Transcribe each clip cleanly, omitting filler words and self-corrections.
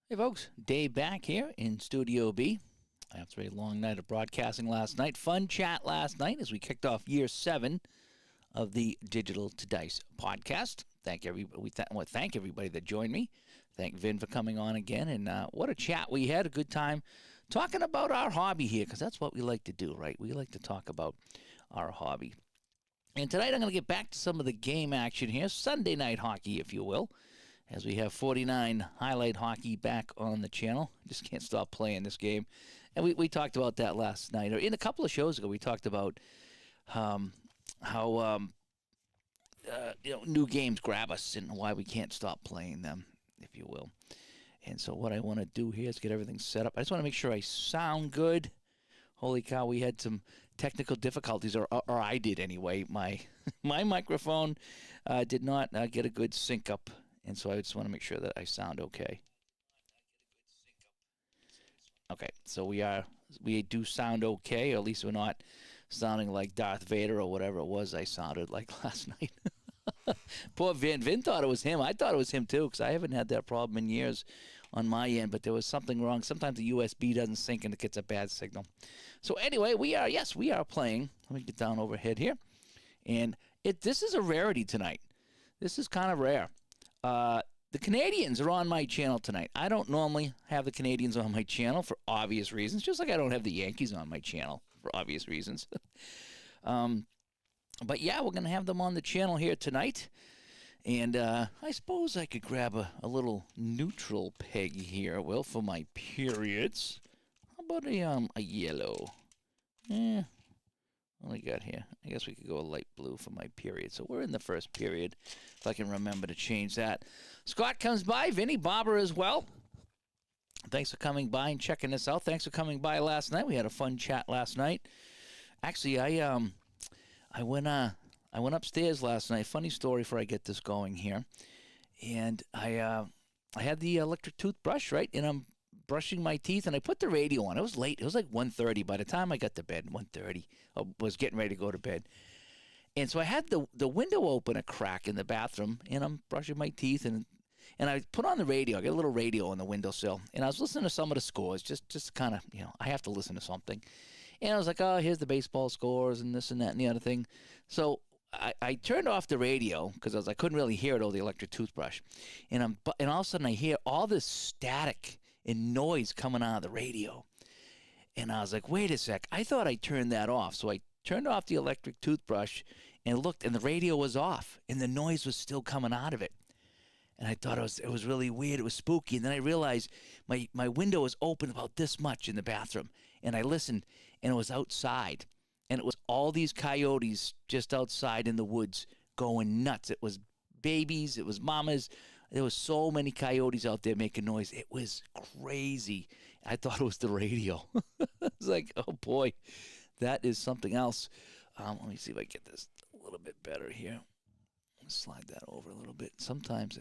Hey folks, Dave back here in Studio B. After a long night of broadcasting last night, fun chat last night as we kicked off year 7 of the Digital to Dice podcast. Thank everybody that joined me. Thank Vin for coming on again, and what a chat we had. A good time talking about our hobby here, because that's what we like to do, right? We like to talk about our hobby. And tonight I'm going to get back to some of the game action here, Sunday night hockey, if you will, as we have 49 highlight hockey back on the channel. Just can't stop playing this game. And we talked about that last night. Or in a couple of shows ago, we talked about how new games grab us and why we can't stop playing them, if you will. And so what I want to do here is get everything set up. I just want to make sure I sound good. Holy cow, we had some technical difficulties, or I did anyway. My microphone did not get a good sync up. And so I just want to make sure that I sound okay. Okay, so we do sound okay, or at least we're not sounding like Darth Vader or whatever it was I sounded like last night. Poor Vin. Vin thought it was him. I thought it was him too, because I haven't had that problem in years on my end, but there was something wrong. Sometimes the USB doesn't sync and it gets a bad signal. So anyway, we are playing. Let me get down overhead here. And this is a rarity tonight. This is kind of rare. The Canadians are on my channel tonight. I don't normally have the Canadians on my channel for obvious reasons, just like I don't have the Yankees on my channel for obvious reasons. But yeah, we're going to have them on the channel here tonight. And I suppose I could grab a little neutral peg here, well, for my periods. How about a yellow? What do we got here? I guess we could go a light blue for my period. So we're in the first period, if I can remember to change that. Scott comes by. Vinny, Bobber as well. Thanks for coming by and checking this out. Thanks for coming by last night. We had a fun chat last night. Actually, I went upstairs last night. Funny story before I get this going here. And I had the electric toothbrush, right? And I'm brushing my teeth, and I put the radio on. It was late. It was like 1:30 by the time I got to bed. 1:30. I was getting ready to go to bed. And so I had the window open a crack in the bathroom, and I'm brushing my teeth, and I put on the radio. I got a little radio on the windowsill, and I was listening to some of the scores, just kind of, I have to listen to something. And I was like, oh, here's the baseball scores and this and that and the other thing. So I turned off the radio because I couldn't really hear it over the electric toothbrush. And all of a sudden I hear all this static and noise coming out of the radio. And I was like, wait a sec. I thought I turned that off. So I turned off the electric toothbrush and looked, and the radio was off, and the noise was still coming out of it. And I thought it was really weird. It was spooky. And then I realized my window was open about this much in the bathroom. And I listened, and it was outside. And it was all these coyotes just outside in the woods going nuts. It was babies. It was mamas. There was so many coyotes out there making noise. It was crazy. I thought it was the radio. I was like, oh, boy, that is something else. Let me see if I get this a little bit better here. Slide that over a little bit. Sometimes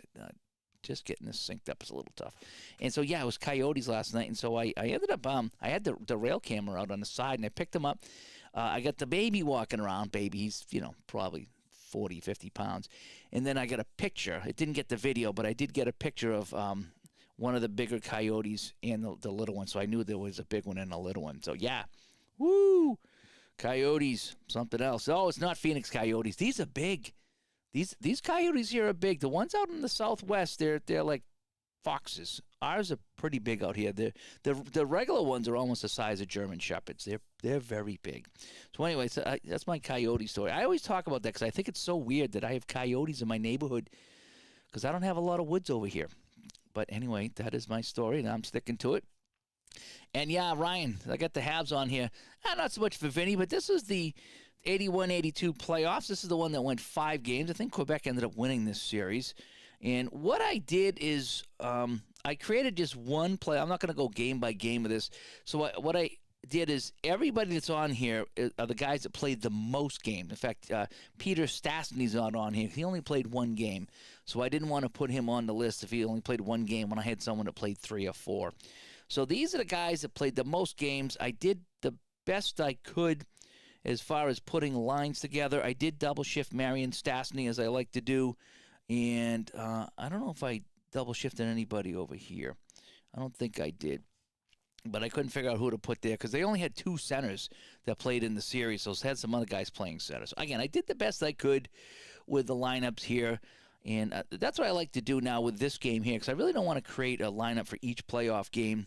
just getting this synced up is a little tough. And so, yeah, it was coyotes last night. And so I ended up, I had the rail camera out on the side, and I picked him up. I got the baby walking around. Baby, he's, probably 40, 50 pounds. And then I got a picture. It didn't get the video, but I did get a picture of one of the bigger coyotes and the little one. So I knew there was a big one and a little one. So, yeah. Woo! Coyotes, something else. Oh, it's not Phoenix coyotes. These are big. These coyotes here are big. The ones out in the southwest, they're like foxes. Ours are pretty big out here. The regular ones are almost the size of German shepherds. They're very big. So anyway, that's my coyote story. I always talk about that because I think it's so weird that I have coyotes in my neighborhood because I don't have a lot of woods over here. But anyway, that is my story, and I'm sticking to it. And yeah, Ryan, I got the Habs on here. Not so much for Vinny, but this is the 81-82 playoffs. This is the one that went 5 games. I think Quebec ended up winning this series. And what I did is I created just one play. I'm not going to go game by game of this. So what I did is everybody that's on here are the guys that played the most games. In fact, Peter Stastny's not on here. He only played 1 game. So I didn't want to put him on the list if he only played 1 game when I had someone that played 3 or 4. So these are the guys that played the most games. I did the best I could as far as putting lines together. I did double shift Marion Stastny as I like to do. And I don't know if I double shifted anybody over here. I don't think I did. But I couldn't figure out who to put there because they only had 2 centers that played in the series. So had some other guys playing centers. Again, I did the best I could with the lineups here. And that's what I like to do now with this game here because I really don't want to create a lineup for each playoff game.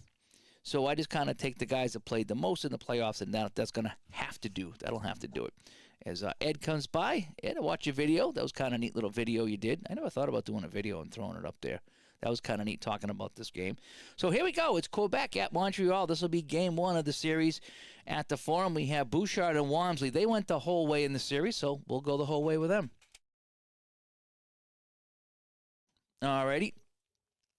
So I just kind of take the guys that played the most in the playoffs, and that's going to have to do. That'll have to do it. As Ed comes by, Ed, I watch your video. That was kind of a neat little video you did. I never thought about doing a video and throwing it up there. That was kind of neat talking about this game. So here we go. It's Quebec at Montreal. This will be game 1 of the series at the Forum. We have Bouchard and Walmsley. They went the whole way in the series, so we'll go the whole way with them. Alrighty.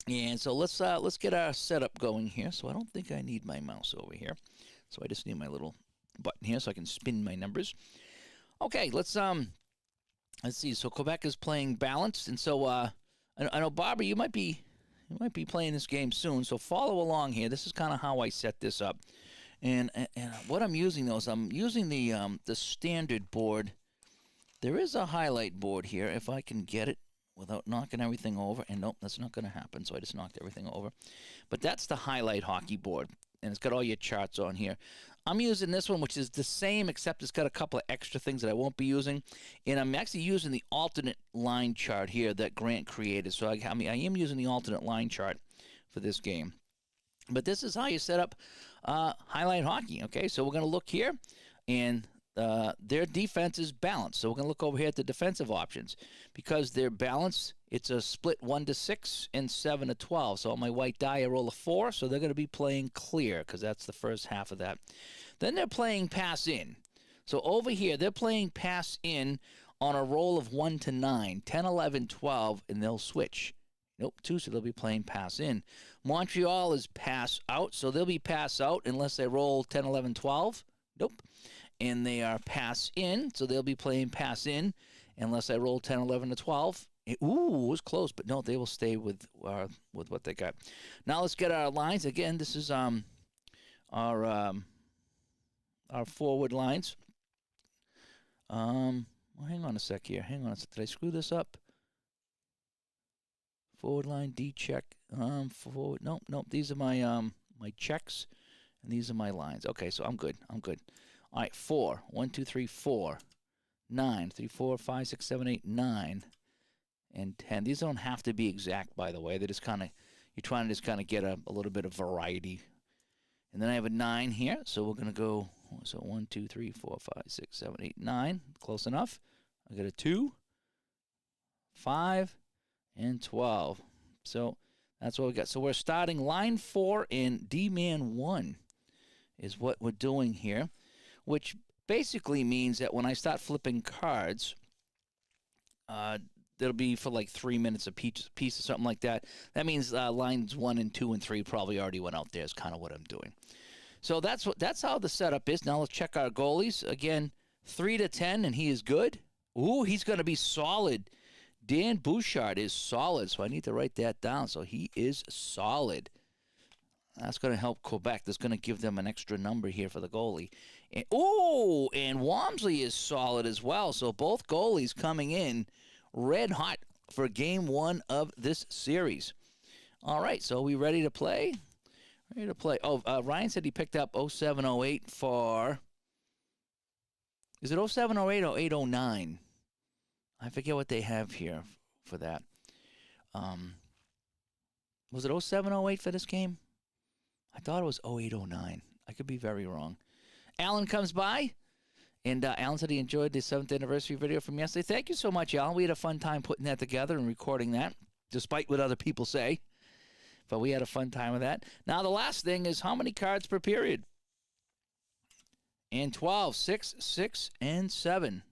And so let's get our setup going here. So I don't think I need my mouse over here. So I just need my little button here so I can spin my numbers. Okay, let's see. So Quebec is playing balanced, and so I know, Barbara, you might be playing this game soon, so follow along here. This is kind of how I set this up, and what I'm using though is I'm using the standard board. There is a highlight board here if I can get it without knocking everything over. And nope, that's not going to happen. So I just knocked everything over. But that's the highlight hockey board, and it's got all your charts on here. I'm using this one, which is the same, except it's got a couple of extra things that I won't be using. And I'm actually using the alternate line chart here that Grant created. So I am using the alternate line chart for this game. But this is how you set up highlight hockey. Okay, so we're going to look here, and their defense is balanced. So we're going to look over here at the defensive options. Because they're balanced, it's a split 1-6 and 7-12. So on my white die, I roll a 4. So they're going to be playing clear because that's the first half of that. Then they're playing pass in. So over here, they're playing pass in on a roll of 1 to 9, 10, 11, 12, and they'll switch. Nope, 2, so they'll be playing pass in. Montreal is pass out, so they'll be pass out unless they roll 10, 11, 12. Nope. And they are pass in, so they'll be playing pass in unless I roll 10, 11, to 12. Ooh, it was close, but no, they will stay with what they got. Now let's get our lines. Again, this is our forward lines. Well, hang on a sec here. Hang on a sec. Did I screw this up? Forward line, D check. Forward. Nope. These are my my checks, and these are my lines. Okay, so I'm good. All right, 4. 1, 2, 3, 4. 9. 3, 4, 5, 6, 7, 8, 9, and 10. These don't have to be exact, by the way. They're just kind of, you're trying to just kind of get a little bit of variety. And then I have a 9 here, so we're going to go, so 1, 2, 3, 4, 5, 6, 7, 8, 9. Close enough. I got a 2, 5, and 12. So that's what we got. So we're starting line 4 in D-man 1 is what we're doing here, which basically means that when I start flipping cards, that'll be for like 3 minutes a piece or something like that. That means lines 1 and 2 and 3 probably already went out there is kind of what I'm doing. So that's how the setup is. Now let's check our goalies. Again, 3 to 10, and he is good. Ooh, he's going to be solid. Dan Bouchard is solid, so I need to write that down. So he is solid. That's going to help Quebec. That's going to give them an extra number here for the goalie. And, and Walmsley is solid as well. So both goalies coming in red hot for game 1 of this series. All right, so are we ready to play? Ready to play. Oh, Ryan said he picked up 0708 for... Is it 0708 or 809? I forget what they have here for that. Was it 0708 for this game? I thought it was 0809. I could be very wrong. Alan comes by, and Alan said he enjoyed the 7th anniversary video from yesterday. Thank you so much, Alan. We had a fun time putting that together and recording that, despite what other people say. But we had a fun time with that. Now, the last thing is how many cards per period? And 12, 6, 6, and 7.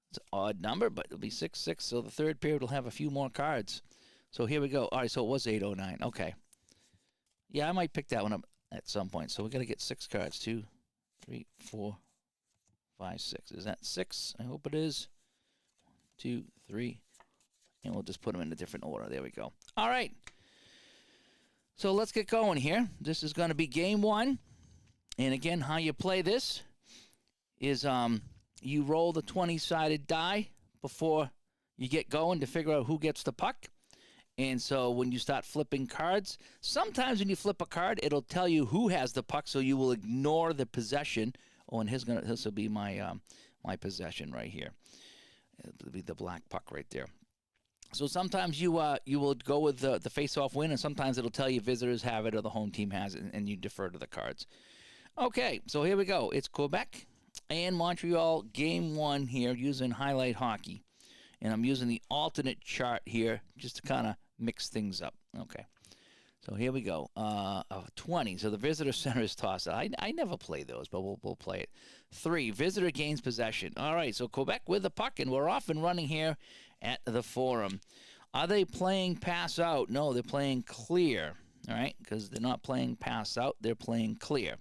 It's an odd number, but it'll be 6, 6. So the third period will have a few more cards. So here we go. All right, so it was 809. Okay. Yeah, I might pick that one up at some point. So we're going to get 6 cards. 2, 3, 4, 5, 6. Is that 6? I hope it is. 2, 3. And we'll just put them in a different order. There we go. All right. So let's get going here. This is going to be game 1. And again, how you play this is you roll the 20-sided die before you get going to figure out who gets the puck. And so when you start flipping cards, sometimes when you flip a card, it'll tell you who has the puck, so you will ignore the possession. Oh, and this will be my my possession right here. It'll be the black puck right there. So sometimes you will go with the face-off win, and sometimes it'll tell you visitors have it or the home team has it, and you defer to the cards. Okay, so here we go. It's Quebec and Montreal, game 1 here using Highlight Hockey. And I'm using the alternate chart here just to kind of mix things up. Okay, so here we go. 20. So the visitor center is tossed. I never play those, but we'll play it. 3. Visitor gains possession. All right, so Quebec with the puck, and we're off and running here at the Forum. Are they playing pass out? No, they're playing clear. All right, because they're not playing pass out. They're playing clear.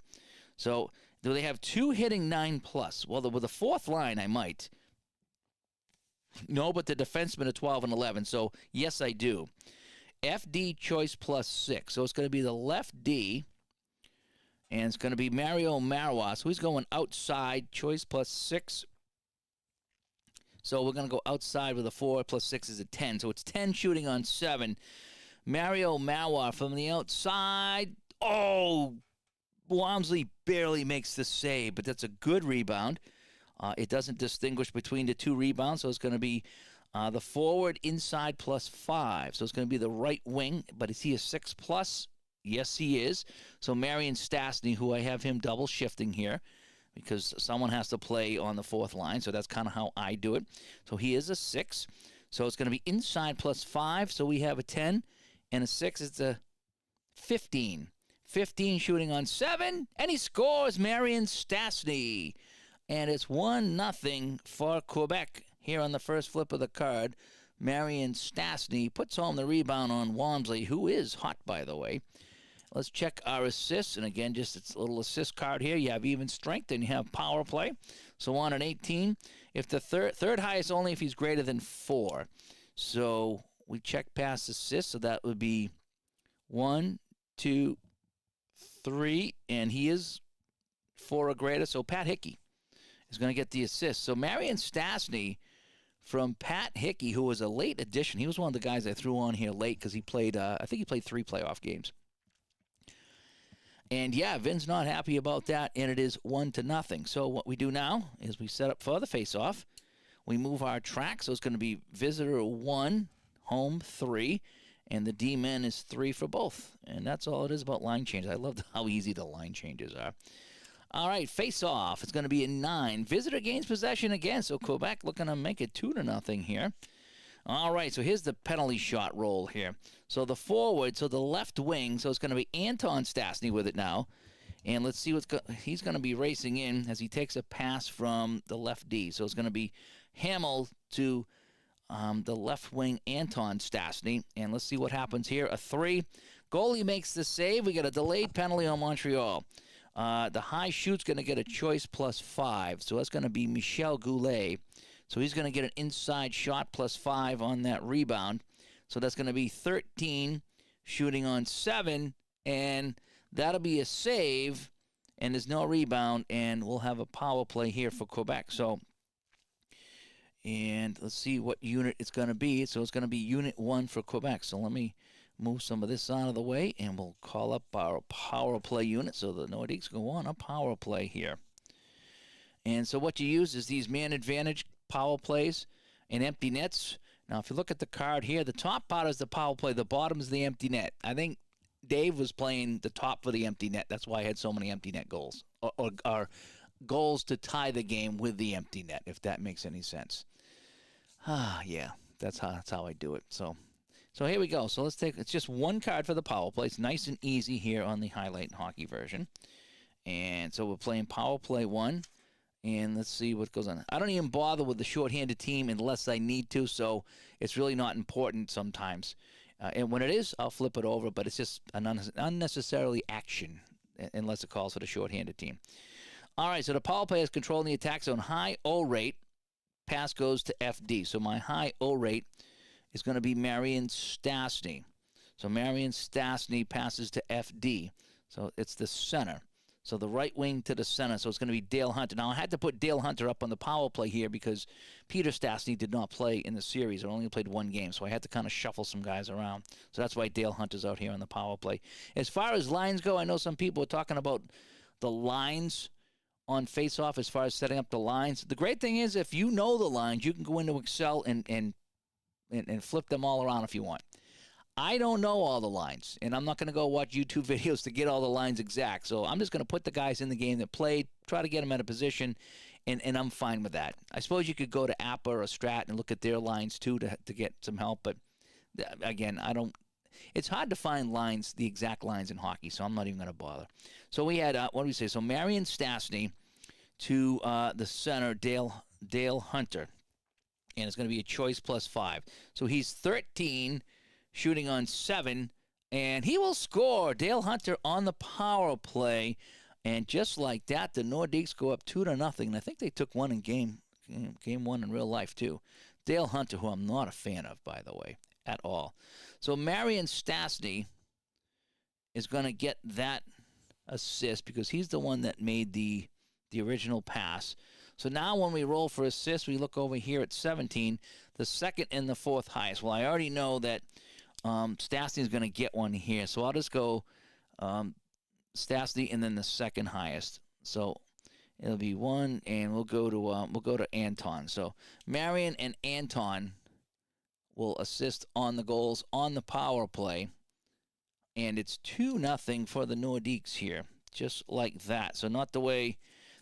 So do they have 2 hitting 9+? Well, with the 4th line, I might. No, but the defensemen are 12 and 11. So, yes, I do. FD choice +6. So it's going to be the left D. And it's going to be Mario Marois. So he's going outside, choice +6. So we're going to go outside with a 4 +6 is a 10. So it's 10 shooting on 7. Mario Marois from the outside. Oh, Walmsley barely makes the save, but that's a good rebound. It doesn't distinguish between the 2 rebounds, so it's going to be the forward inside +5. So it's going to be the right wing, but is he a 6+? Yes, he is. So Marion Stastny, who I have him double shifting here because someone has to play on the 4th line, so that's kind of how I do it. So he is a 6. So it's going to be inside +5, so we have a 10, and a 6 is a 15. 15 shooting on 7, and he scores, Marion Stastny. And it's 1-0 for Quebec here on the first flip of the card. Marion Stastny puts home the rebound on Walmsley, who is hot, by the way. Let's check our assists. And again, just it's a little assist card here. You have even strength and you have power play. So on an 18, if the third highest only if he's greater than 4. So we check past assists. So that would be 1, 2, 3, and he is 4 or greater. So Pat Hickey is going to get the assist. So Marion Stastny from Pat Hickey, who was a late addition. He was one of the guys I threw on here late because he played, I think he played 3 playoff games. And yeah, Vin's not happy about that, and it is 1-0. So what we do now is we set up for the face-off. We move our track, so it's going to be visitor 1, home 3, and the D-men is 3 for both. And that's all it is about line changes. I love how easy the line changes are. All right, face-off. It's going to be a 9. Visitor gains possession again, so Quebec looking to make it 2-0 here. All right, so here's the penalty shot roll here. So the forward, so the left wing, so it's going to be Anton Stastny with it now. And let's see he's going to be racing in as he takes a pass from the left D. So it's going to be Hamill to the left wing Anton Stastny. And let's see what happens here. A 3. Goalie makes the save. We got a delayed penalty on Montreal. The high shoot's going to get a choice +5. So that's going to be Michel Goulet. So he's going to get an inside shot +5 on that rebound. So that's going to be 13 shooting on 7. And that'll be a save. And there's no rebound. And we'll have a power play here for Quebec. So, and let's see what unit it's going to be. So it's going to be unit 1 for Quebec. So let me move some of this out of the way. And we'll call up our power play unit. So the Nordiques go on a power play here. And so what you use is these man advantage power plays and empty nets. Now, if you look at the card here, the top part is the power play. The bottom is the empty net. I think Dave was playing the top for the empty net. That's why I had so many empty net goals. Or goals to tie the game with the empty net, if that makes any sense. Yeah, that's how I do it. So here we go. So it's just one card for the power play. It's nice and easy here on the highlight hockey version. And so we're playing power play 1. And let's see what goes on. I don't even bother with the shorthanded team unless I need to, so it's really not important sometimes. And when it is, I'll flip it over, but it's just an unnecessarily action unless it calls for the shorthanded team. All right, so the power play is controlling the attack zone. High O rate, pass goes to FD. So my high O rate is going to be Marion Stastny. So Marion Stastny passes to FD. So it's the center. So the right wing to the center. So it's going to be Dale Hunter. Now, I had to put Dale Hunter up on the power play here because Peter Stastny did not play in the series. Or only played one game. So I had to kind of shuffle some guys around. So that's why Dale Hunter's out here on the power play. As far as lines go, I know some people are talking about the lines on face-off as far as setting up the lines. The great thing is if you know the lines, you can go into Excel and flip them all around if you want. I don't know all the lines, and I'm not going to go watch YouTube videos to get all the lines exact. So I'm just going to put the guys in the game that played, try to get them at a position, and I'm fine with that. I suppose you could go to Appa or Strat and look at their lines too to get some help. But again, I don't. It's hard to find lines, the exact lines in hockey, so I'm not even going to bother. So we had what do we say? So Marian Stastny to the center, Dale Hunter, and it's going to be a choice +5. So he's 13. Shooting on 7, and he will score. Dale Hunter on the power play, and just like that, the Nordiques go up 2-0. And I think they took one in game 1 in real life too. Dale Hunter, who I'm not a fan of, by the way, at all. So Marian Stastny is going to get that assist because he's the one that made the original pass. So now when we roll for assists, we look over here at 17, the second and the fourth highest. Well, I already know that Stastny is going to get one here, so I'll just go Stastny and then the second highest. So it'll be 1, and we'll go to Anton. So Marian and Anton will assist on the goals on the power play, and it's 2-0 for the Nordiques here, just like that. So not the way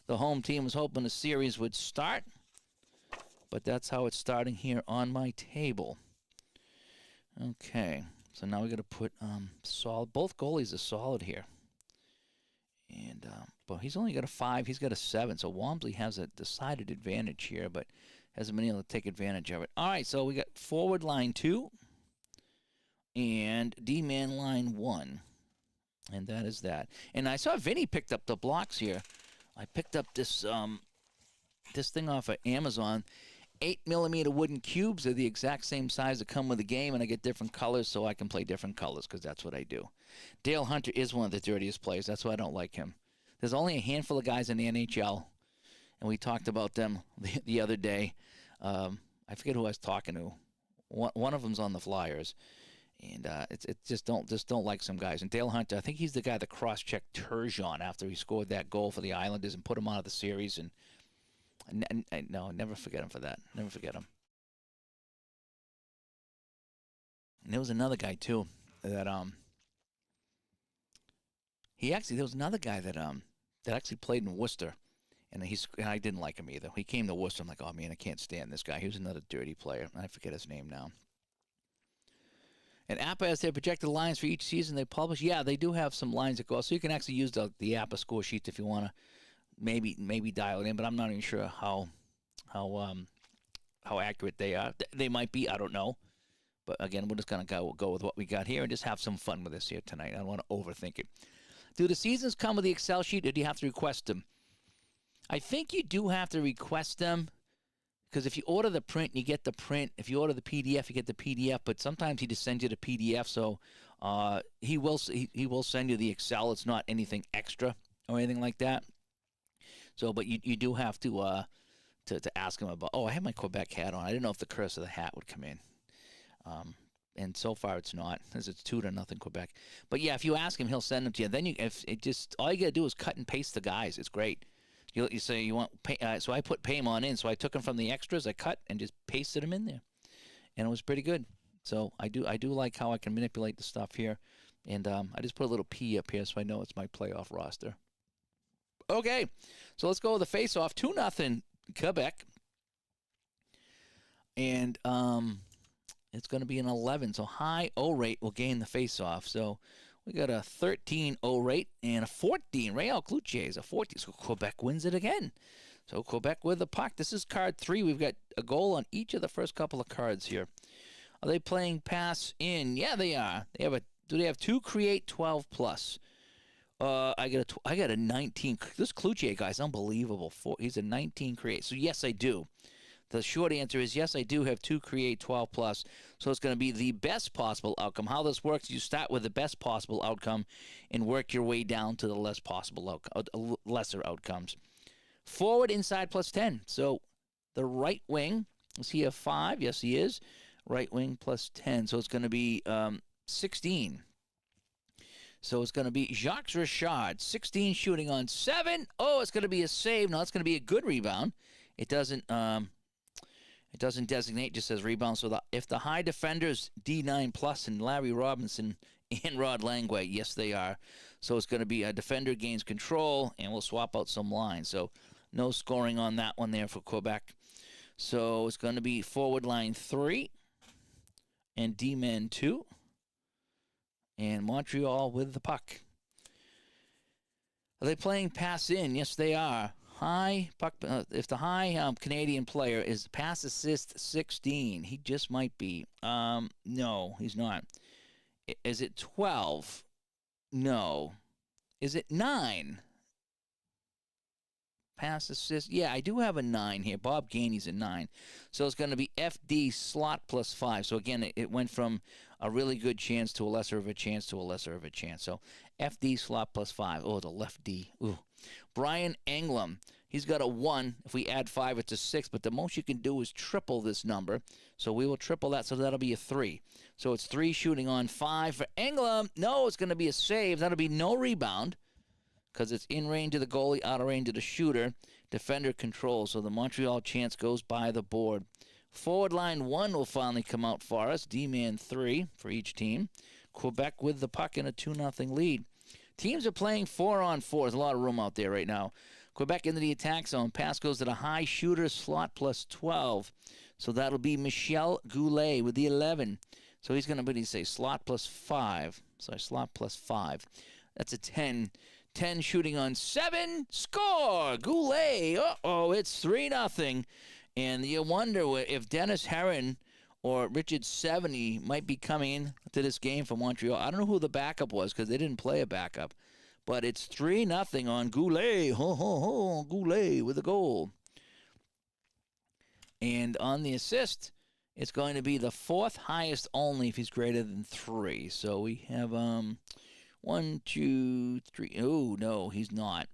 the home team was hoping the series would start, but that's how it's starting here on my table. Okay, so now we got to put solid. Both goalies are solid here, and but he's only got a 5. He's got a 7. So Wamsley has a decided advantage here, but hasn't been able to take advantage of it. All right, so we got forward line 2 and D-man line 1, and that is that. And I saw Vinny picked up the blocks here. I picked up this this thing off of Amazon. 8mm wooden cubes are the exact same size that come with the game, and I get different colors so I can play different colors because that's what I do. Dale Hunter is one of the dirtiest players. That's why I don't like him. There's only a handful of guys in the NHL, and we talked about them the other day. I forget who I was talking to. One of them's on the Flyers, and it's just don't like some guys. And Dale Hunter, I think he's the guy that cross-checked Turgeon after he scored that goal for the Islanders and put him out of the series. And no, never forget him for that. Never forget him. And there was another guy too that there was another guy that actually played in Worcester, and I didn't like him either. He came to Worcester. I'm like, oh man, I can't stand this guy. He was another dirty player. I forget his name now. And APA has their projected lines for each season they publish. Yeah, they do have some lines that go, so you can actually use the APA score sheet if you want to. Maybe dial it in, but I'm not even sure how accurate they are. They might be, I don't know. But again, we're just gonna go with what we got here and just have some fun with this here tonight. I don't want to overthink it. Do the seasons come with the Excel sheet, or do you have to request them? I think you do have to request them, because if you order the print, you get the print. If you order the PDF, you get the PDF. But sometimes he just sends you the PDF, so he will send you the Excel. It's not anything extra or anything like that. So, but you do have to ask him about. Oh, I have my Quebec hat on. I didn't know if the curse of the hat would come in. And so far it's not, as it's 2-0 Quebec. But yeah, if you ask him, he'll send them to you. Then all you gotta do is cut and paste the guys. It's great. You say you want so I put Paymon in. So I took them from the extras. I cut and just pasted them in there, and it was pretty good. So I do like how I can manipulate the stuff here, and I just put a little P up here so I know it's my playoff roster. Okay, so let's go with the face-off. 2-0 Quebec. And it's going to be an 11. So high O rate will gain the face-off. So we got a 13 O rate and a 14. Real Cloutier is a 14. So Quebec wins it again. So Quebec with the puck. This is card 3. We've got a goal on each of the first couple of cards here. Are they playing pass in? Yeah, they are. Do they have 2 create 12 plus? I got a 19. This Cloutier guy's unbelievable. He's a 19 create. So yes, I do. The short answer is yes, I do have 2 Create 12 Plus. So it's going to be the best possible outcome. How this works, you start with the best possible outcome and work your way down to the lesser outcomes. Forward, inside, plus 10. So the right wing, is he a 5? Yes, he is. Right wing plus 10. So it's going to be 16. So it's going to be Jacques Richard, 16 shooting on 7. Oh, it's going to be a save. No, it's going to be a good rebound. It doesn't designate, just says rebound. So if the high defenders D9 plus and Larry Robinson and Rod Langway, yes, they are. So it's going to be a defender gains control, and we'll swap out some lines. So no scoring on that one there for Quebec. So it's going to be forward line 3 and D-men 2. And Montreal with the puck. Are they playing pass in? Yes, they are. High puck. If the high Canadian player is pass assist 16, he just might be. No, he's not. Is it 12? No. Is it 9? Pass assist. Yeah, I do have a 9 here. Bob Gainey's a 9. So it's going to be FD slot plus 5. So again, it went from a really good chance to a lesser of a chance to a lesser of a chance. So FD slot plus 5. Oh, the left D. Ooh. Brian Englam. He's got a 1. If we add 5, it's a 6. But the most you can do is triple this number. So we will triple that. So that'll be a 3. So it's 3 shooting on 5 for Englam. No, it's going to be a save. That'll be no rebound, because it's in range of the goalie, out of range of the shooter. Defender control, so the Montreal chance goes by the board. Forward line 1 will finally come out for us. D-man 3 for each team. Quebec with the puck in a 2-0 lead. Teams are playing 4-on-4. There's a lot of room out there right now. Quebec into the attack zone. Pass goes to the high shooter slot plus 12. So that'll be Michel Goulet with the 11. So he's going to say slot plus 5. Sorry, slot plus 5. That's a 10. 10 shooting on 7. Score! Goulet. Uh-oh, it's 3-0. And you wonder if Dennis Herron or Richard 70 might be coming to this game for Montreal. I don't know who the backup was, because they didn't play a backup. But it's 3-0 on Goulet. Ho, ho, ho. Goulet with a goal. And on the assist, it's going to be the 4th highest only if he's greater than 3. So we have 1, 2, 3. Oh, no, he's not.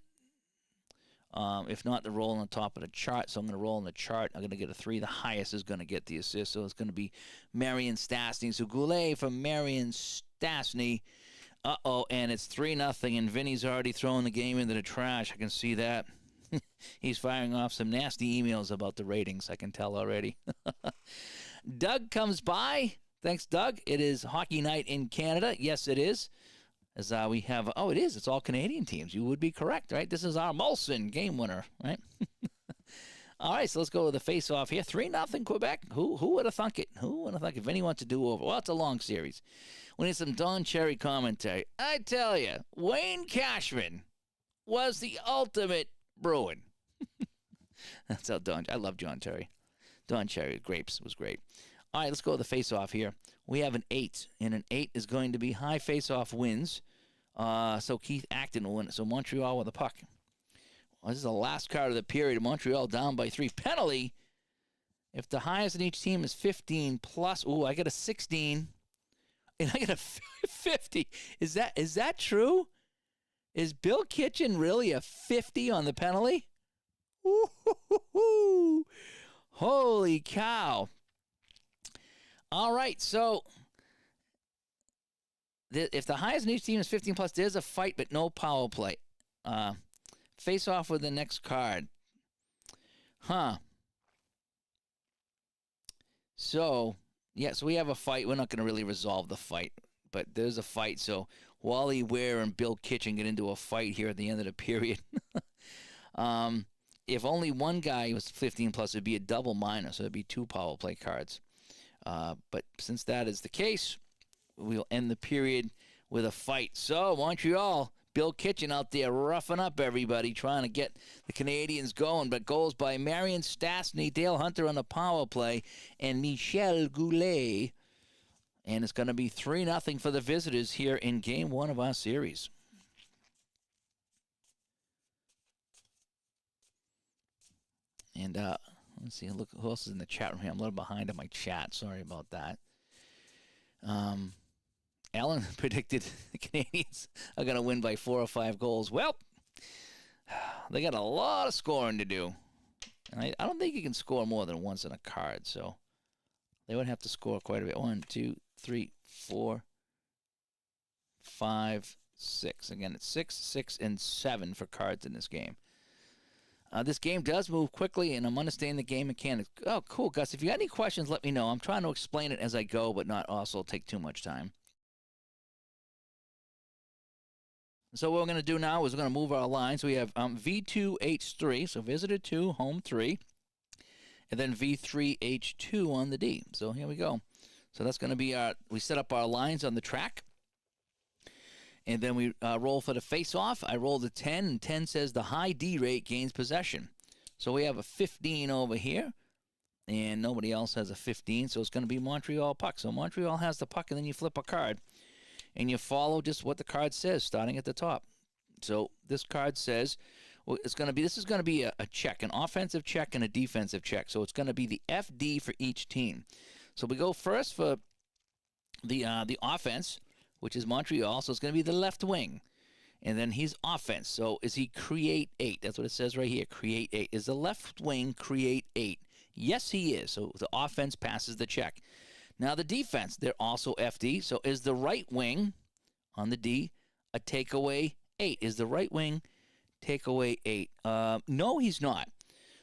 If not, the roll on the top of the chart. So I'm going to roll on the chart. I'm going to get a 3. The highest is going to get the assist. So it's going to be Marion Stastny. So Goulet from Marion Stastny. Uh-oh, and it's 3-0. And Vinny's already throwing the game into the trash. I can see that. He's firing off some nasty emails about the ratings. I can tell already. Doug comes by. Thanks, Doug. It is hockey night in Canada. Yes, it is. As we have, it is. It's all Canadian teams. You would be correct, right? This is our Molson game winner, right? All right, so let's go to the face-off here. 3-0 Quebec. Who would have thunk it? Who would have thunk it? If anyone to do over? Well, it's a long series. We need some Don Cherry commentary. I tell you, Wayne Cashman was the ultimate Bruin. That's how I love John Terry. Don Cherry, Grapes was great. All right, let's go to the face-off here. We have an 8, and an 8 is going to be high face-off wins. So Keith Acton will win it. So Montreal with the puck. Well, this is the last card of the period. Montreal down by 3. Penalty. If the highest in each team is 15 plus. Ooh, I got a 16. And I got a 50. Is that true? Is Bill Kitchen really a 50 on the penalty? Ooh, holy cow. All right, so if the highest in each team is 15 plus, there's a fight, but no power play. Face off with the next card. So, so we have a fight. We're not going to really resolve the fight, but there's a fight. So Wally Ware and Bill Kitchen get into a fight here at the end of the period. If only one guy was 15 plus, it would be a double minor, so it would be 2 power play cards. But since that is the case, we'll end the period with a fight. So Montreal, Bill Kitchen out there roughing up everybody, trying to get the Canadians going. But goals by Marion Stastny, Dale Hunter on the power play, and Michel Goulet. And it's going to be 3-0 for the visitors here in Game 1 of our series. And Let's see. Look who else is in the chat room here. I'm a little behind on my chat. Sorry about that. Alan predicted the Canadians are going to win by 4 or 5 goals. Well, they got a lot of scoring to do. And I don't think you can score more than once in a card, so they would have to score quite a bit. 1, 2, 3, 4, 5, 6. Again, it's 6, 6, and 7 for cards in this game. This game does move quickly, and I'm understanding the game mechanics. Oh, cool, Gus. If you got any questions, let me know. I'm trying to explain it as I go, but not also take too much time. So what we're going to do now is we're going to move our lines. We have V2H3, so visitor 2, home 3, and then V3H2 on the D. So here we go. So that's going to be we set up our lines on the track, and then we roll for the face-off. I rolled a 10, and 10 says the high D rate gains possession. So we have a 15 over here, and nobody else has a 15, so it's going to be Montreal puck. So Montreal has the puck, and then you flip a card. And you follow just what the card says, starting at the top. So this card says, well, this is going to be a check, an offensive check and a defensive check. So it's going to be the FD for each team. So we go first for the offense, which is Montreal. So it's going to be the left wing, and then he's offense. So is he create 8? That's what it says right here. Create 8. Is the left wing create 8? Yes, he is. So the offense passes the check. Now the defense, they're also FD. So is the right wing on the D a takeaway 8? Is the right wing takeaway 8? No, he's not.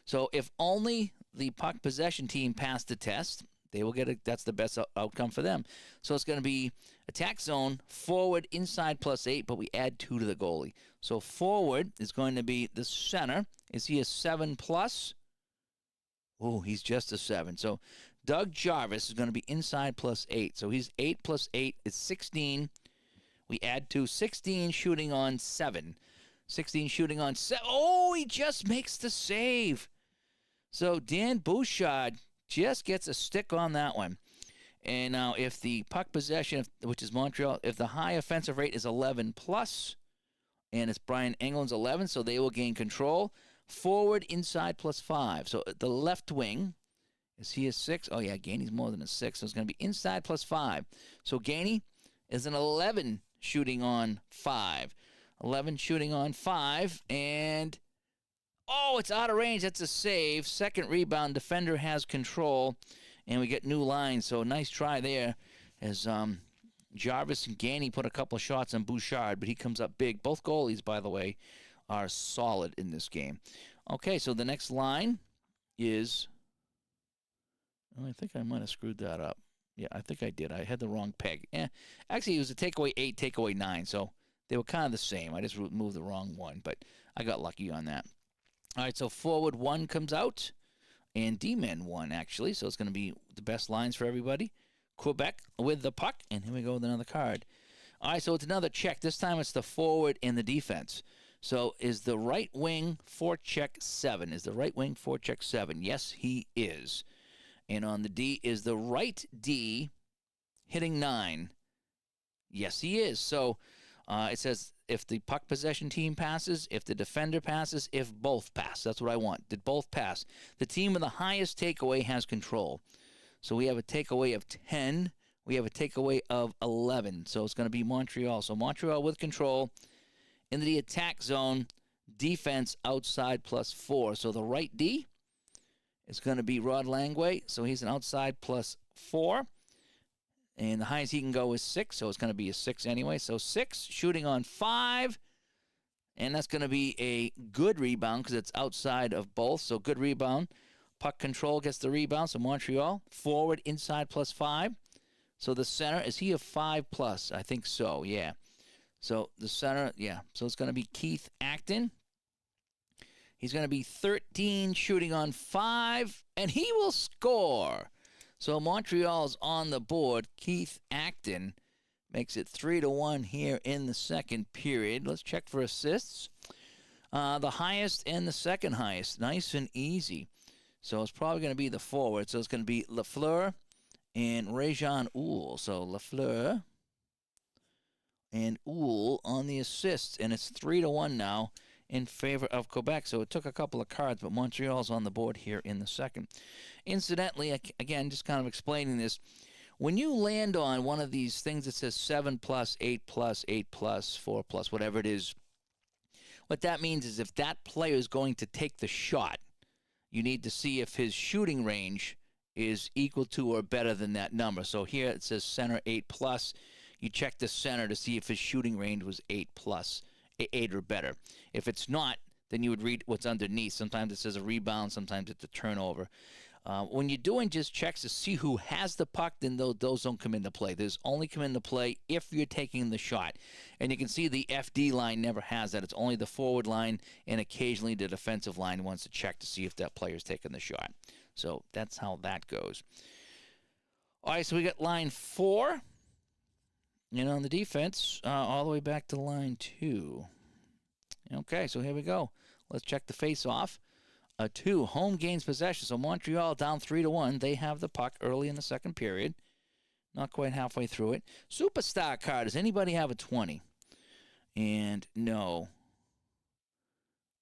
So if only the puck possession team passed the test, they will get that's the best outcome for them. So it's going to be attack zone, forward, inside +8, but we add 2 to the goalie. So forward is going to be the center. Is he a 7+? Oh, he's just a 7. So Doug Jarvis is going to be inside +8. So he's 8 + 8 is 16. We add 2. 16 shooting on 7. 16 shooting on 7. Oh, he just makes the save. So Dan Bouchard just gets a stick on that one. And now if the puck possession, which is Montreal, if the high offensive rate is 11+, and it's Brian Engelland's 11, so they will gain control. Forward, inside +5. So the left wing, is he a 6? Oh, yeah, Gainey's more than a 6. So it's going to be inside +5. So Gainey is an 11 shooting on 5. 11 shooting on 5. And, oh, it's out of range. That's a save. Second rebound. Defender has control. And we get new lines. So nice try there as Jarvis and Gainey put a couple of shots on Bouchard. But he comes up big. Both goalies, by the way, are solid in this game. Okay, so the next line is... I think I might have screwed that up. Yeah, I think I did. I had the wrong peg. Actually, it was a takeaway 8, takeaway 9, so they were kind of the same. I just moved the wrong one, but I got lucky on that. All right, so forward 1 comes out, and D-men 1, actually, so it's going to be the best lines for everybody. Quebec with the puck, and here we go with another card. All right, so it's another check. This time it's the forward and the defense. So is the right wing forecheck 7? Is the right wing forecheck 7? Yes, he is. And on the D, is the right D hitting 9? Yes, he is. So it says if the puck possession team passes, if the defender passes, if both pass. That's what I want. Did both pass? The team with the highest takeaway has control. So we have a takeaway of 10. We have a takeaway of 11. So it's going to be Montreal. So Montreal with control in the attack zone, defense outside +4. So the right D, it's going to be Rod Langway, so he's an outside +4. And the highest he can go is 6, so it's going to be a 6 anyway. So 6, shooting on 5. And that's going to be a good rebound because it's outside of both. So good rebound. Puck control gets the rebound, so Montreal. Forward, inside +5. So the center, is he a 5+? I think so, yeah. So the center, yeah. So it's going to be Keith Acton. He's going to be 13 shooting on 5, and he will score. So Montreal's on the board. Keith Acton makes it 3-1 here in the second period. Let's check for assists. The highest and the second highest. Nice and easy. So it's probably going to be the forward. So it's going to be Lafleur and Réjean Houle. So Lafleur and Houle on the assists, and it's 3-1 now in favor of Quebec. So it took a couple of cards, but Montreal's on the board here in the second. Incidentally, again, just kind of explaining this, when you land on one of these things that says 7 plus, 8 plus, 8 plus, 4 plus, whatever it is, what that means is if that player is going to take the shot, you need to see if his shooting range is equal to or better than that number. So here it says center 8 plus. You check the center to see if his shooting range was 8 plus, 8 or better. If it's not, then you would read what's underneath. Sometimes it says a rebound, sometimes it's a turnover. When you're doing just checks to see who has the puck, then those don't come into play. Those only come into play if you're taking the shot. And you can see the FD line never has that. It's only the forward line, and occasionally the defensive line wants to check to see if that player's taking the shot. So that's how that goes. All right, so we got line 4. And on the defense, all the way back to line 2. Okay, so here we go. Let's check the face-off. 2, home gains possession. So Montreal down 3-1. They have the puck early in the second period. Not quite halfway through it. Superstar card. Does anybody have a 20? And no.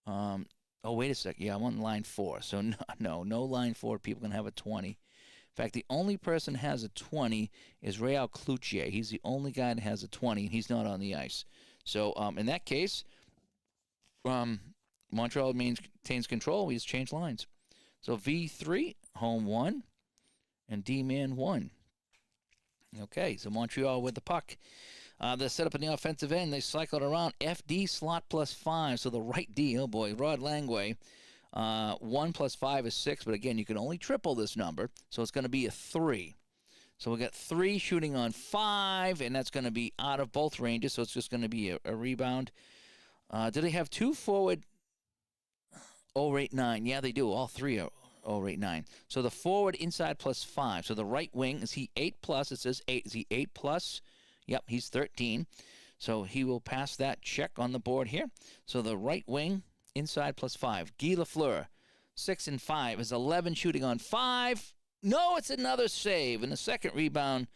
Oh, wait a sec. Yeah, I'm on line 4. So no line 4 people can have a 20. In fact, the only person that has a 20 is Real Cloutier. He's the only guy that has a 20, and he's not on the ice. So in that case, Montreal maintains control. We just change lines. So V3, home 1, and D-man 1. Okay, so Montreal with the puck. They're set up in the offensive end. They cycle it around. FD slot +5. So the right D, oh boy, Rod Langway. 1 + 5 is 6, but again, you can only triple this number. So it's going to be a 3. So we got 3 shooting on 5, and that's going to be out of both ranges. So it's just going to be a rebound. Do they have 2 forward? 089. Yeah, they do. All 3 are 089. So the forward inside +5. So the right wing, is he 8 plus? It says 8. Is he 8 plus? Yep, he's 13. So he will pass that check on the board here. So the right wing inside +5. Guy Lafleur, 6 and 5, is 11 shooting on 5. No, it's another save. And the second rebound,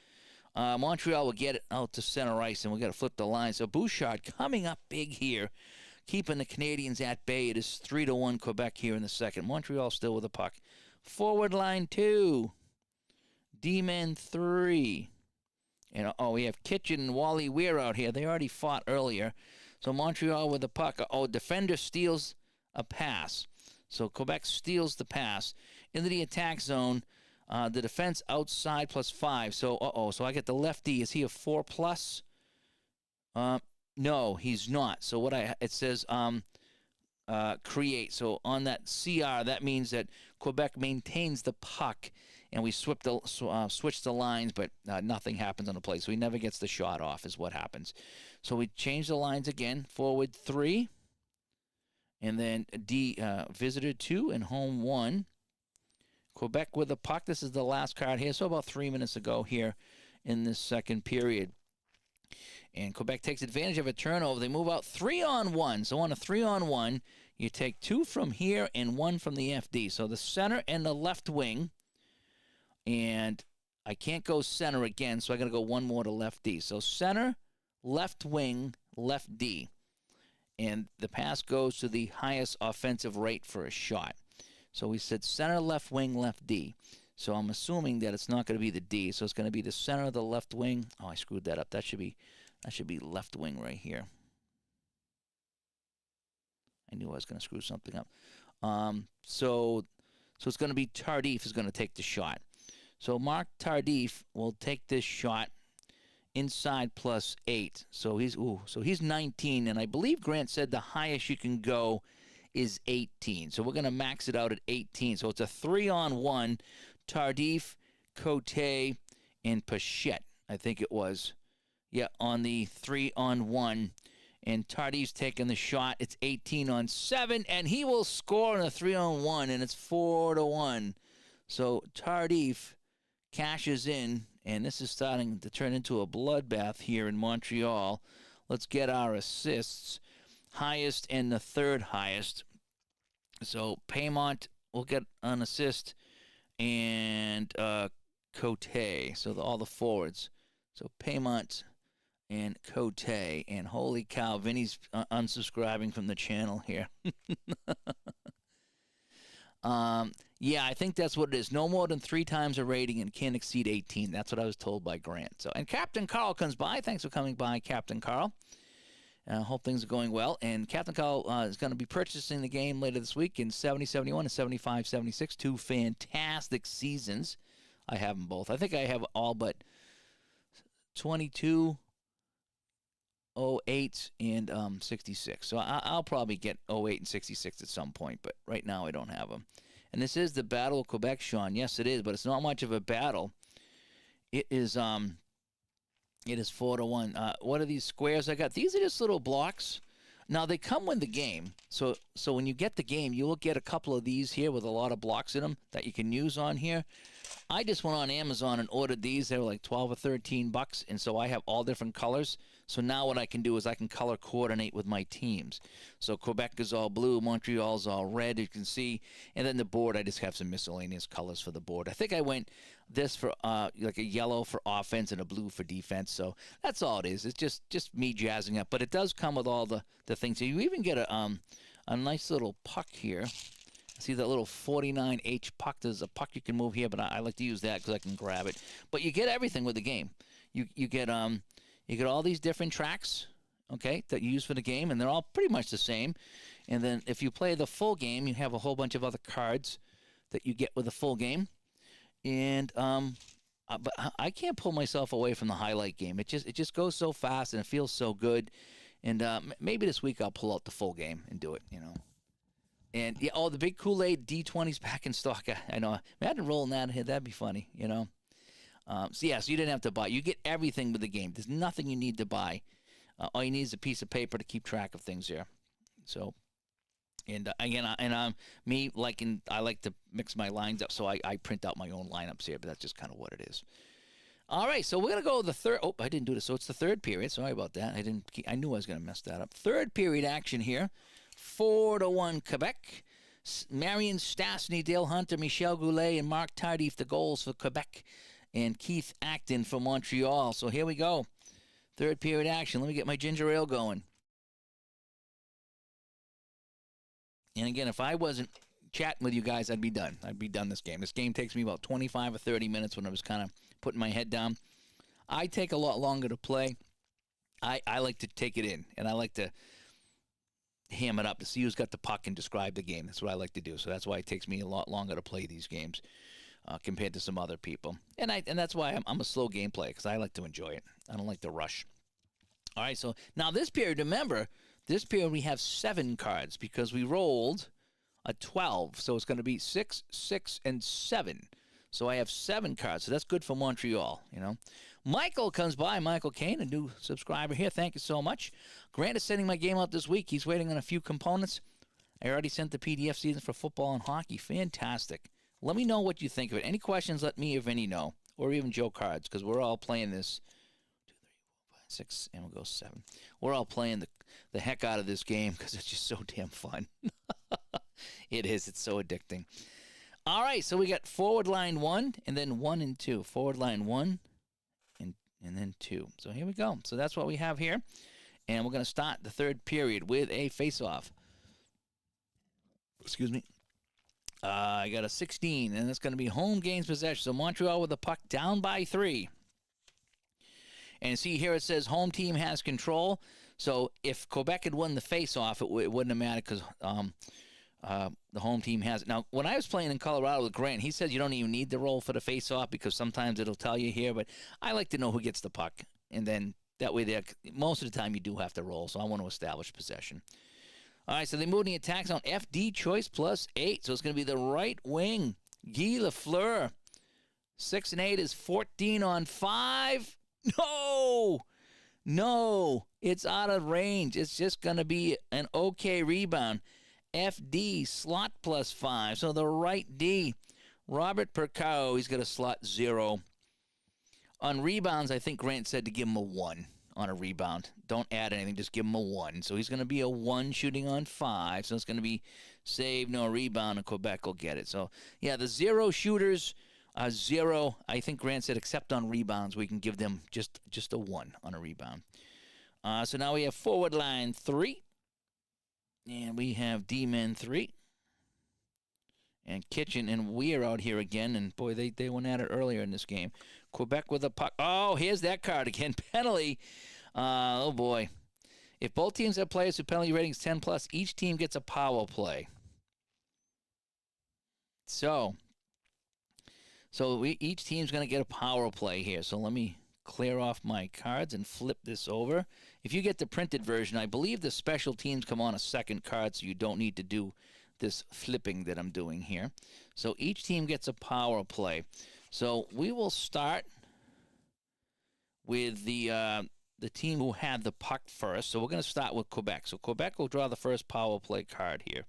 Montreal will get it out to center ice, and we've got to flip the line. So Bouchard coming up big here, keeping the Canadians at bay. It is 3-1 Quebec here in the second. Montreal still with the puck. Forward line 2. D-men 3. And we have Kitchen and Wally Weir out here. They already fought earlier. So Montreal with the puck. Defender steals a pass. So Quebec steals the pass into the attack zone. The defense outside +5. So so I get the lefty. Is he a 4 plus? No, he's not. So it says create. So on that CR, that means that Quebec maintains the puck, and we switch the lines, but nothing happens on the play. So he never gets the shot off is what happens. So we change the lines again. Forward 3, and then visitor 2 and home 1. Quebec with the puck. This is the last card here. So about 3 minutes ago here in this second period. And Quebec takes advantage of a turnover. They move out 3-on-1. So on a 3-on-1, you take 2 from here and 1 from the FD. So the center and the left wing. And I can't go center again, so I got to go 1 more to left D. So center, left wing, left D. And the pass goes to the highest offensive rate for a shot. So we said center, left wing, left D. So I'm assuming that it's not going to be the D. So it's going to be the center of the left wing. Oh, I screwed that up. That should be left wing right here. I knew I was going to screw something up. So it's going to be Tardif is going to take the shot. So Mark Tardif will take this shot inside +8. So he's 19, and I believe Grant said the highest you can go is 18. So we're going to max it out at 18. So it's a 3-on-1. Tardif, Cote, and Pachette, I think it was. Yeah, on the 3-on-1. And Tardif's taking the shot. It's 18-on-7, and he will score on a 3-on-1, and it's 4-1. So Tardif cashes in, and this is starting to turn into a bloodbath here in Montreal. Let's get our assists. Highest and the third highest. So Paymont will get an assist, and Cote. So all the forwards. So Paymont and Cote. And holy cow, Vinny's unsubscribing from the channel here. Yeah, I think that's what it is. No more than 3 times a rating and can't exceed 18. That's what I was told by Grant. So, and Captain Carl comes by. Thanks for coming by, Captain Carl. Hope things are going well. And Captain Carl is going to be purchasing the game later this week in 70-71 and 75-76. 2 fantastic seasons. I have them both. I think I have all but 22, 08, and 66. So I'll probably get 08 and 66 at some point, but right now I don't have them. And this is the Battle of Quebec, Sean. Yes, it is, but it's not much of a battle. It is 4-1. What are these squares I got? These are just little blocks. Now, they come with the game. So when you get the game, you will get a couple of these here with a lot of blocks in them that you can use on here. I just went on Amazon and ordered these. They were like 12 or 13 bucks, and so I have all different colors. So now what I can do is I can color coordinate with my teams. So Quebec is all blue, Montreal's all red, you can see. And then the board, I just have some miscellaneous colors for the board. I think I went this for like a yellow for offense and a blue for defense. So that's all it is. It's just me jazzing up. But it does come with all the things. So you even get a nice little puck here. See that little 49H puck? There's a puck you can move here, but I like to use that because I can grab it. But you get everything with the game. You get all these different tracks, okay, that you use for the game, and they're all pretty much the same. And then if you play the full game, you have a whole bunch of other cards that you get with the full game. And but I can't pull myself away from the highlight game. It just goes so fast and it feels so good. And maybe this week I'll pull out the full game and do it, you know. And yeah, the big Kool-Aid D20's back in stock. I know. Imagine rolling that here. That'd be funny, you know. So you didn't have to buy. You get everything with the game. There's nothing you need to buy. All you need is a piece of paper to keep track of things here. So, and again, I like to mix my lines up, so I print out my own lineups here. But that's just kind of what it is. All right, so we're gonna go to the third. Oh, I didn't do this. So it's the third period. Sorry about that. I knew I was gonna mess that up. Third period action here. 4-1 Quebec. Marion Stastny, Dale Hunter, Michel Goulet, and Mark Tardif the goals for Quebec, and Keith Acton for Montreal. So here we go. Third period action. Let me get my ginger ale going. And again, if I wasn't chatting with you guys, I'd be done. I'd be done this game. This game takes me about 25 or 30 minutes when I was kind of putting my head down. I take a lot longer to play. I like to take it in, and I like to ham it up to see who's got the puck and describe the game. That's what I like to do. So that's why it takes me a lot longer to play these games compared to some other people. And that's why I'm a slow game player, because I like to enjoy it. I don't like to rush. All right, so now this period, remember, this period we have 7 cards because we rolled a 12. So it's going to be 6, 6, and 7. So I have 7 cards. So that's good for Montreal, you know. Michael comes by, Michael Kane, a new subscriber here. Thank you so much. Grant is sending my game out this week. He's waiting on a few components. I already sent the PDF season for football and hockey. Fantastic. Let me know what you think of it. Any questions, let me or Vinny know, or even Joe Cards, because we're all playing this. 2, 3, 4, 5, 6, and we'll go 7. We're all playing the heck out of this game because it's just so damn fun. It is. It's so addicting. All right, so we got forward line 1 and then 1 and 2. Forward line 1 and then 2. So here we go. So that's what we have here. And we're going to start the third period with a face-off. Excuse me. I got a 16, and it's going to be home games possession. So Montreal with the puck down by 3. And see here it says home team has control. So if Quebec had won the face-off, it wouldn't have mattered because the home team has it. Now, when I was playing in Colorado with Grant, he said you don't even need the roll for the face-off because sometimes it'll tell you here. But I like to know who gets the puck, and then that way, most of the time you do have to roll. So I want to establish possession. All right, so they moved the attacks on FD choice plus 8. So it's going to be the right wing, Guy Lafleur. 6 and 8 is 14 on 5. No, it's out of range. It's just going to be an okay rebound. FD, slot plus 5. So the right D, Robert Percao, he's got a slot 0. On rebounds, I think Grant said to give him a 1 on a rebound. Don't add anything, just give him a 1. So he's going to be a 1 shooting on 5. So it's going to be save, no rebound, and Quebec will get it. So, yeah, the 0 shooters 0. I think Grant said except on rebounds, we can give them just a 1 on a rebound. So now we have forward line 3. And we have D-men 3. And Kitchen and Weir out here again. And, boy, they went at it earlier in this game. Quebec with a puck. Oh, here's that card again. Penalty. Oh, boy. If both teams have players with penalty ratings 10+, each team gets a power play. So each team's going to get a power play here. So let me clear off my cards and flip this over. If you get the printed version, I believe the special teams come on a second card, so you don't need to do this flipping that I'm doing here. So each team gets a power play. So we will start with the team who had the puck first. So we're going to start with Quebec. So Quebec will draw the first power play card here.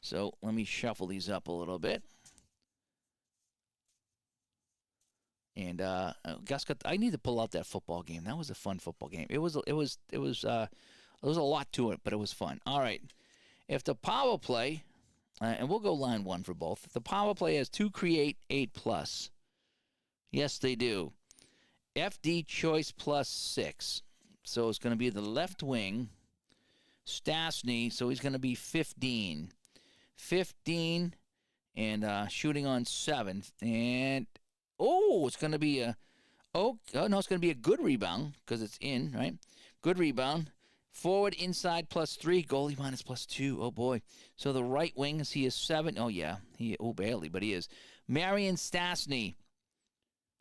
So let me shuffle these up a little bit. And Gus, I need to pull out that football game. That was a fun football game. It was a lot to it, but it was fun. All right. If the power play, and we'll go line 1 for both. If the power play has 2 create 8+. Yes, they do. FD choice +6. So it's going to be the left wing. Stastny, so he's going to be 15. 15 and shooting on 7. And, it's going to be it's going to be a good rebound because it's in, right? Good rebound. Forward inside +3, goalie -+2. Oh, boy. So the right wing, he is 7. Oh, yeah. Barely, but he is. Marian Stastny,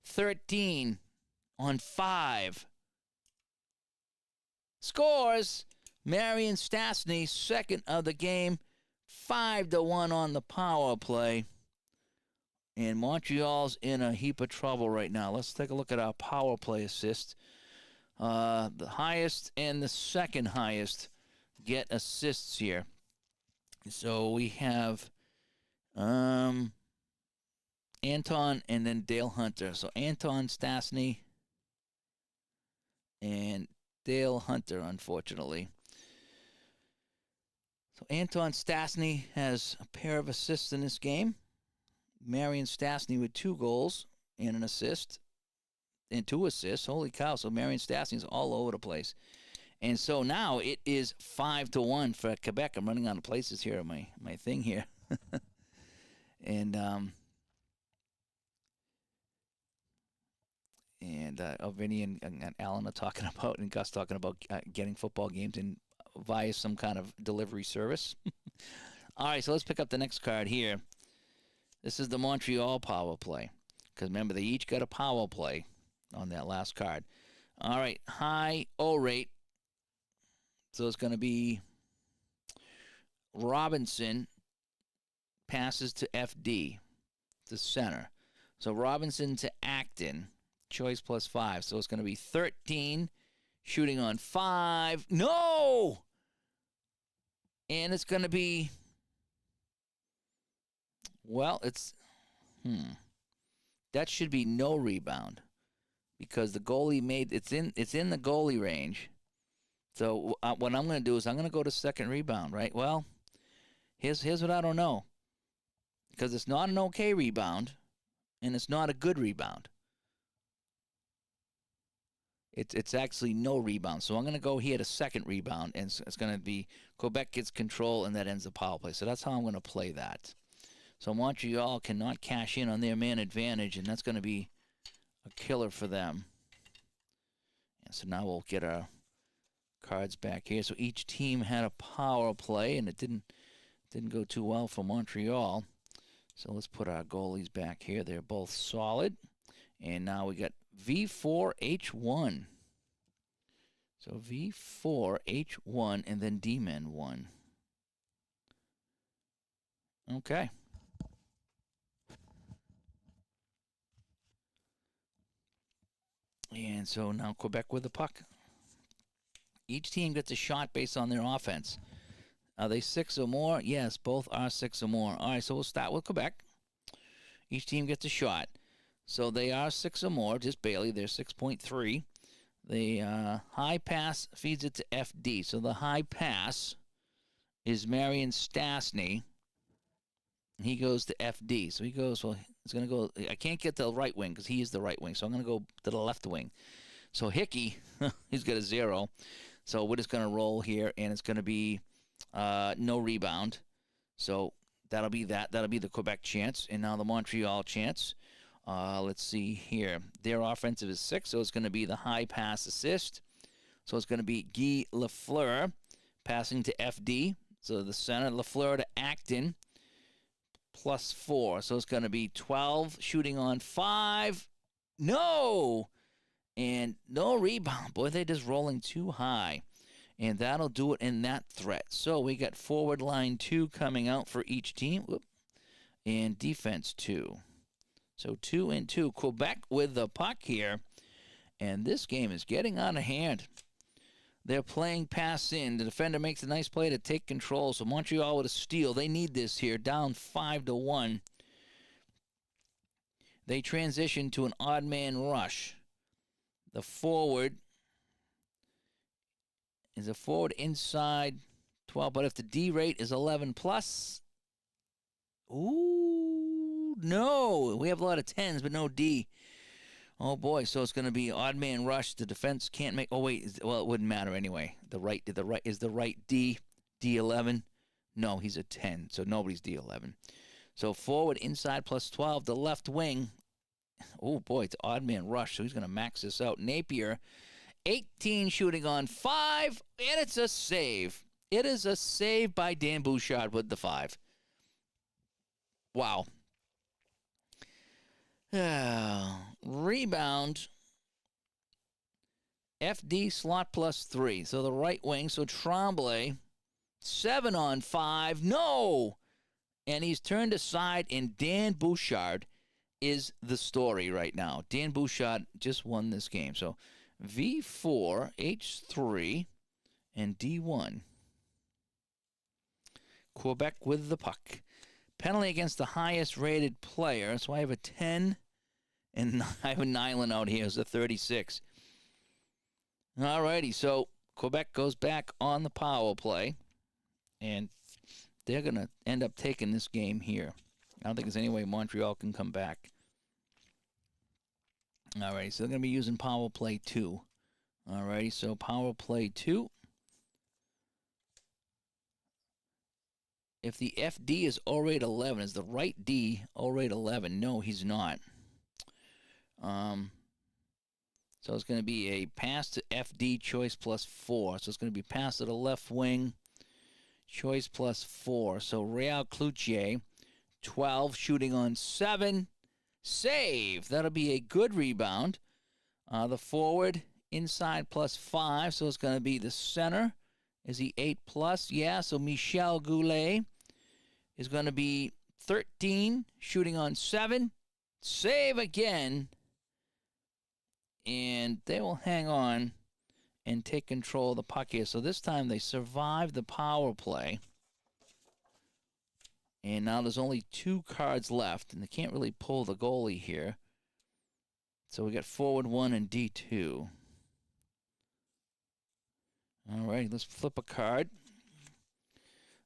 13 on 5. Scores. Marian Stastny, second of the game. 5-1 on the power play. And Montreal's in a heap of trouble right now. Let's take a look at our power play assists. The highest and the second highest get assists here. So we have Anton and then Dale Hunter. So Anton Stastny and Dale Hunter, unfortunately. So Anton Stastny has a pair of assists in this game. Marian Stastny with 2 goals and an assist. And 2 assists. Holy cow. So Marian Stastny's all over the place. And so now it is 5-1 for Quebec. I'm running out of places here on my thing here. and Vinny and Alan are talking about, and Gus talking about getting football games in via some kind of delivery service. All right, so let's pick up the next card here. This is the Montreal power play. Because remember, they each got a power play on that last card. All right, high O rate. So it's going to be Robinson passes to FD, to center. So Robinson to Acton, choice +5. So it's going to be 13, shooting on 5. No! And it's going to be, that should be no rebound. Because the goalie it's in the goalie range. So what I'm going to do is I'm going to go to second rebound, right? Well, here's what I don't know. Because it's not an okay rebound, and it's not a good rebound. It's actually no rebound. So I'm going to go here to second rebound, and it's going to be Quebec gets control, and that ends the power play. So that's how I'm going to play that. So Montreal cannot cash in on their man advantage, and that's going to be a killer for them. And so now we'll get our cards back here. So each team had a power play, and it didn't go too well for Montreal. So let's put our goalies back here. They're both solid. And now we got V4H1. So V4H1 and then D-Men 1. Okay. And so now Quebec with the puck. Each team gets a shot based on their offense. Are they 6 or more? Yes, both are 6 or more. All right, so we'll start with Quebec. Each team gets a shot. So they are 6 or more, just barely. They're 6.3. The high pass feeds it to FD. So the high pass is Marian Stastny. He goes to FD. So he goes, well, he's going to go. I can't get the right wing because he is the right wing. So I'm going to go to the left wing. So Hickey, he's got a 0. So we're just going to roll here, and it's going to be no rebound. So that'll be that. That'll be the Quebec chance. And now the Montreal chance. Let's see here. Their offensive is 6, so it's going to be the high pass assist. So it's going to be Guy Lafleur passing to FD. So the center, Lafleur to Acton, +4. So it's going to be 12 shooting on 5. No! And no rebound. Boy, they're just rolling too high. And that'll do it in that threat. So we got forward line 2 coming out for each team. Whoop. And defense 2. So 2 and 2. Quebec with the puck here. And this game is getting out of hand. They're playing pass in. The defender makes a nice play to take control. So Montreal with a steal. They need this here. Down 5-1. They transition to an odd man rush. The forward is a forward inside 12. But if the D rate is 11 plus. Ooh, no. We have a lot of 10s, but no D. Oh, boy, so it's going to be odd man rush. The defense can't make – oh, wait. Well, it wouldn't matter anyway. Is the right D, D11? No, he's a 10, so nobody's D11. So forward inside +12. The left wing, oh, boy, it's odd man rush, so he's going to max this out. Napier, 18 shooting on 5, and it's a save. It is a save by Dan Bouchard with the 5. Wow. Rebound. FD slot +3. So the right wing. So Tremblay, 7 on 5. No! And he's turned aside, and Dan Bouchard is the story right now. Dan Bouchard just won this game. So V4, H3, and D1. Quebec with the puck. Penalty against the highest rated player. So I have a 10, and I have a Nyland out here. It's a 36. All righty, so Quebec goes back on the power play, and they're going to end up taking this game here. I don't think there's any way Montreal can come back. All right, so they're going to be using power play 2. All righty, so power play 2. If the FD is O rate 11, is the right D O rate 11? No, he's not. So it's going to be a pass to FD, choice +4. So it's going to be pass to the left wing, choice +4. So Real Cloutier, 12, shooting on 7, save. That'll be a good rebound. The forward, inside +5. So it's going to be the center. Is he 8+? Yeah, so Michel Goulet is going to be 13, shooting on 7. Save again. And they will hang on and take control of the puck here. So this time they survived the power play. And now there's only 2 cards left, and they can't really pull the goalie here. So we got forward 1 and D2. All right, let's flip a card.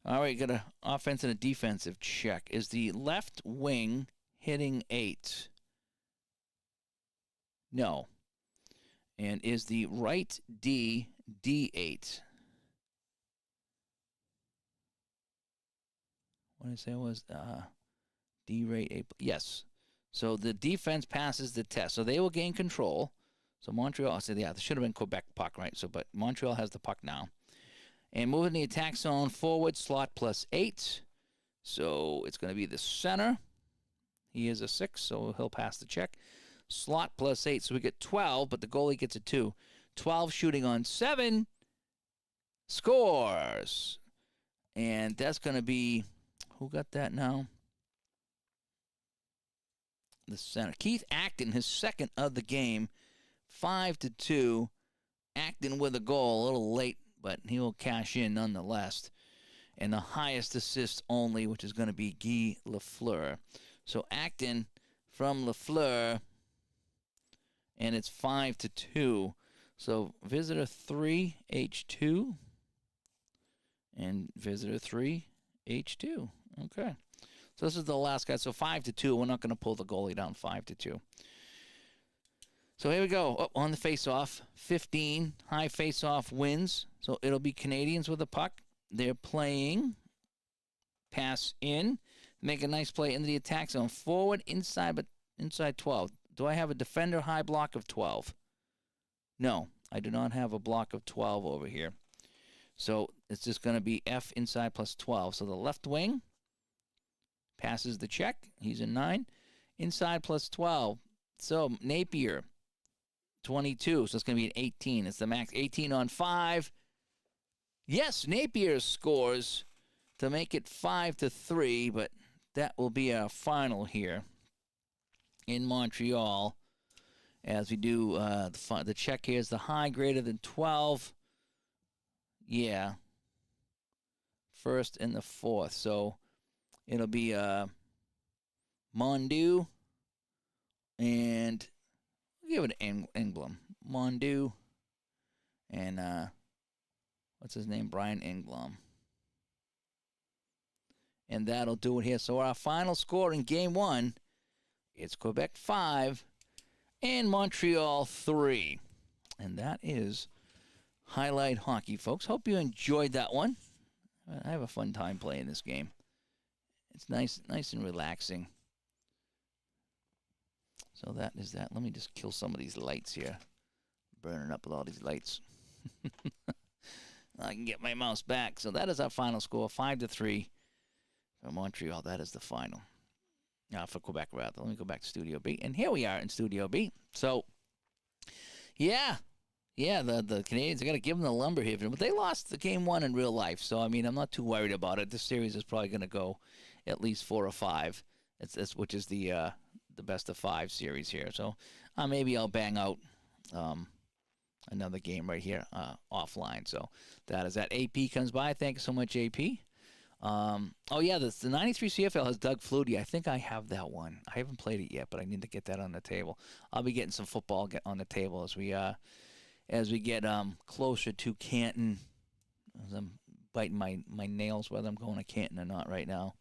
All right, got an offense and a defensive check. Is the left wing hitting 8? No. And is the right D D8? What did I say it was? D rate 8. Yes. So the defense passes the test. So they will gain control. So Montreal, so yeah, this should have been Quebec puck, right? So, but Montreal has the puck now. And moving the attack zone forward, slot +8. So it's going to be the center. He is a 6, so he'll pass the check. Slot +8, so we get 12, but the goalie gets a 2. 12 shooting on 7. Scores. And that's going to be, who got that now? The center. Keith Acton, his second of the game. 5-2. Acton with a goal, a little late, but he will cash in nonetheless. And the highest assist only, which is going to be Guy Lafleur. So Acton from Lafleur, and it's 5-2. So visitor 3, H2, and visitor 3, H2. Okay. So this is the last guy. So 5-2. We're not going to pull the goalie down 5-2. So here we go. Oh, on the face-off, 15 high face-off wins. So it'll be Canadians with the puck. They're playing pass in, make a nice play into the attack zone, forward inside, but inside 12. Do I have a defender high block of 12? No, I do not have a block of 12 over here. So it's just going to be F inside plus 12. So the left wing passes the check. He's in 9. Inside plus 12. So Napier, 22. So it's going to be an 18. It's the max. 18 on 5. Yes, Napier scores to make it 5-3, but that will be our final here in Montreal as we do the check here is the high greater than 12. Yeah. First and the fourth. So it'll be Mondu and we'll give it an Engblom. Mondu and what's his name? Brian Engblom. And that'll do it here. So our final score in Game 1, it's Quebec 5 and Montreal 3. And that is highlight hockey, folks. Hope you enjoyed that one. I have a fun time playing this game. It's nice and relaxing. So that is that. Let me just kill some of these lights here. Burning up with all these lights. I can get my mouse back. So that is our final score, 5-3 for Montreal. That is the final. For Quebec, rather. Let me go back to Studio B. And here we are in Studio B. So, yeah, the Canadians, I got to give them the lumber here. But they lost the Game 1 in real life. So, I mean, I'm not too worried about it. This series is probably going to go at least 4 or 5, which is the best of 5 series here. So, maybe I'll bang out another game right here offline. So, that is that. AP comes by. Thank you so much, AP. Oh yeah, the 93 CFL has Doug Flutie. I think I have that one. I haven't played it yet, but I need to get that on the table. I'll be getting some football on the table as we get closer to Canton. As I'm biting my nails whether I'm going to Canton or not right now.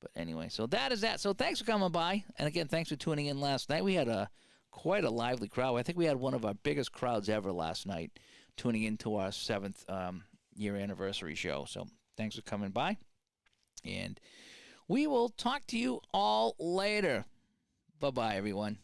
But anyway, so that is that. So thanks for coming by, and again, thanks for tuning in last night. We had quite a lively crowd. I think we had one of our biggest crowds ever last night, tuning into our 7th year anniversary show. So. Thanks for coming by, and we will talk to you all later. Bye-bye, everyone.